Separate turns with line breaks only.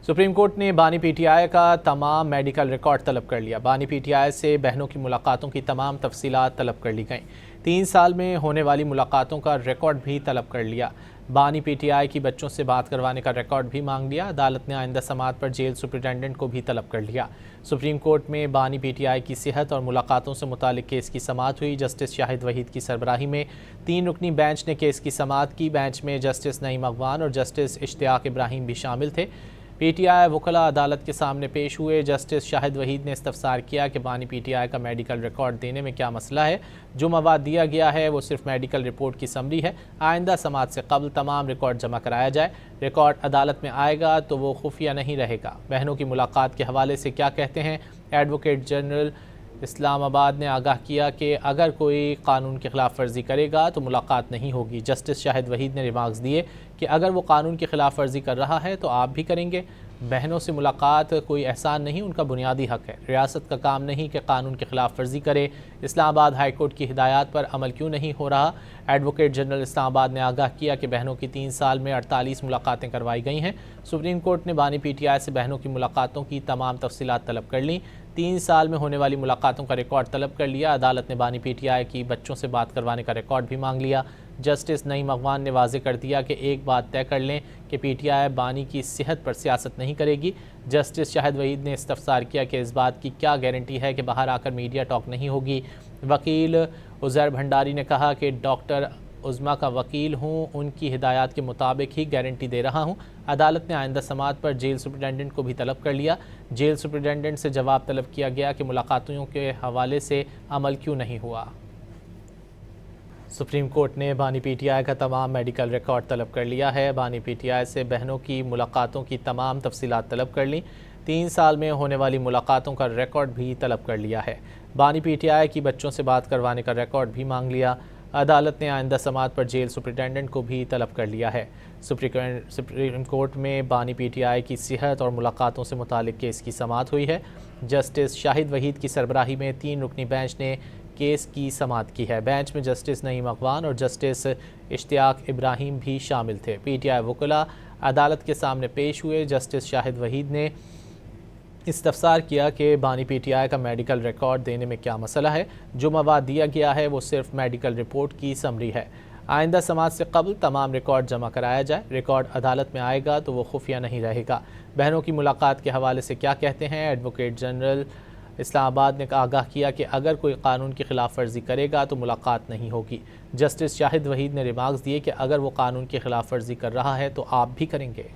Supreme court ने बानी PTI का तमाम मेडिकल रिकॉर्ड तलब कर लिया। बानी पीटीआई से बहनों की मुलाकातों की तमाम तफसीलात तलब कर ली गईं। 3 साल में होने वाली मुलाकातों का रिकॉर्ड भी तलब कर लिया। बानी पीटीआई की बच्चों से बात करवाने का रिकॉर्ड भी मांग लिया। अदालत ने आइंदा समात पर जेल सुप्रिटेंडेंट को भी तलब कर लिया। सुप्रीम कोर्ट में बानी पीटीआई की सेहत और मुलाकातों से मुतालिक केस की समात हुई। जस्टिस शाहिद वहीद की सरबराही में 3 रुकनी बेंच ने केस की समात की। बेंच में जस्टिस नईम अगवान और जस्टिस इश्तियाक इब्राहिम भी शामिल थे। पीटीआई वकला अदालत के सामने पेश हुए। जस्टिस शाहिद वहीद ने इस्तफसार किया कि बानी पीटीआई का मेडिकल रिकॉर्ड देने में क्या मसला है। जो मवाद दिया गया है वो सिर्फ मेडिकल रिपोर्ट की समरी है। आइंदा समात से कबल तमाम रिकॉर्ड जमा कराया जाए। रिकॉर्ड अदालत में आएगा तो वो खुफिया नहीं रहेगा। बहनों की मुलाकात के हवाले से क्या कहते हैं एडवोकेट जनरल इस्लामाबाद ने आगाह किया कि अगर कोई कानून की खिलाफ वर्जी करेगा तो मुलाकात नहीं होगी। जस्टिस शाहिद वहीद ने रिमार्क्स दिए कि अगर वो कानून की खिलाफ वर्जी कर रहा है तो आप भी करेंगे। बहनों से मुलाकात कोई एहसान नहीं, उनका बुनियादी हक है। रियासत का काम नहीं कि कानून की खिलाफ वर्जी करे। इस्लामाबाद हाई कोर्ट की हिदायत पर अमल क्यों नहीं हो रहा। एडवोकेट जनरल इस्लामाबाद ने आगाह किया कि बहनों की 3 साल में 48 मुलाकातें करवाई गई हैं। सुप्रीम कोर्ट ने बानी पीटीआई से बहनों की मुलाकातों की तमाम तफसीलात तलब कर लीं। 3 साल में होने वाली मुलाकातों का रिकॉर्ड तलब कर लिया। अदालत ने बानी पीटीआई की बच्चों से बात करवाने का रिकॉर्ड भी मांग लिया। जस्टिस नईम अगवान ने वाजे कर दिया कि एक बात तय कर लें कि पीटीआई बानी की सेहत पर सियासत नहीं करेगी। जस्टिस शाहिद वहीद ने इस्तफसार किया कि इस बात की क्या गारंटी है कि बाहर आकर मीडिया टॉक नहीं होगी। वकील उज़ैर भंडारी ने कहा कि डॉक्टर उज़्मा का वकील हूँ, उनकी हिदायत के मुताबिक ही गारंटी दे रहा हूँ। अदालत ने आइंदा समात पर जेल सुप्रिटेंडेंट को भी तलब कर लिया। जेल सुप्रिटेंडेंट से जवाब तलब किया गया कि मुलाकातों के हवाले से अमल क्यों नहीं हुआ। सुप्रीम कोर्ट ने बानी पीटीआई का तमाम मेडिकल रिकॉर्ड तलब कर लिया है। बानी पीटीआई से बहनों की मुलाकातों की तमाम तफसीलात तलब कर लीं। 3 साल में होने वाली मुलाकातों का रिकॉर्ड भी तलब कर लिया है। बानी पीटीआई की बच्चों से बात करवाने का रिकॉर्ड भी मांग लिया। अदालत ने आइंदा समात पर जेल सुप्रिटेंडेंट को भी तलब कर लिया है। सुप्रीम कोर्ट में बानी पीटीआई की सेहत और मुलाकातों से मुतालिक केस की समात हुई है। जस्टिस शाहिद वहीद की सरबराही में 3 रुकनी बेंच ने केस की समात की है। बेंच में जस्टिस नईम अगवान और जस्टिस इश्तियाक इब्राहिम भी शामिल थे। पीटीआई वकला अदालत के सामने पेश हुए। जस्टिस शाहिद वहीद ने इस्तफसार किया कि बानी पीटीआई का मेडिकल रिकॉर्ड देने में क्या मसला है। जो मवाद दिया गया है वो सिर्फ मेडिकल रिपोर्ट की समरी है। आइंदा समात से कबल तमाम रिकॉर्ड जमा कराया जाए। रिकॉर्ड अदालत में आएगा तो वो खुफिया नहीं रहेगा। बहनों की मुलाकात के हवाले से क्या कहते हैं एडवोकेट जनरल इस्लामाबाद ने आगाह किया कि अगर कोई कानून की खिलाफ वर्जी करेगा तो मुलाकात नहीं होगी। जस्टिस शाहिद वहीद ने रिमार्क्स दिए कि अगर वो कानून की खिलाफ वर्जी कर रहा है तो आप भी करेंगे।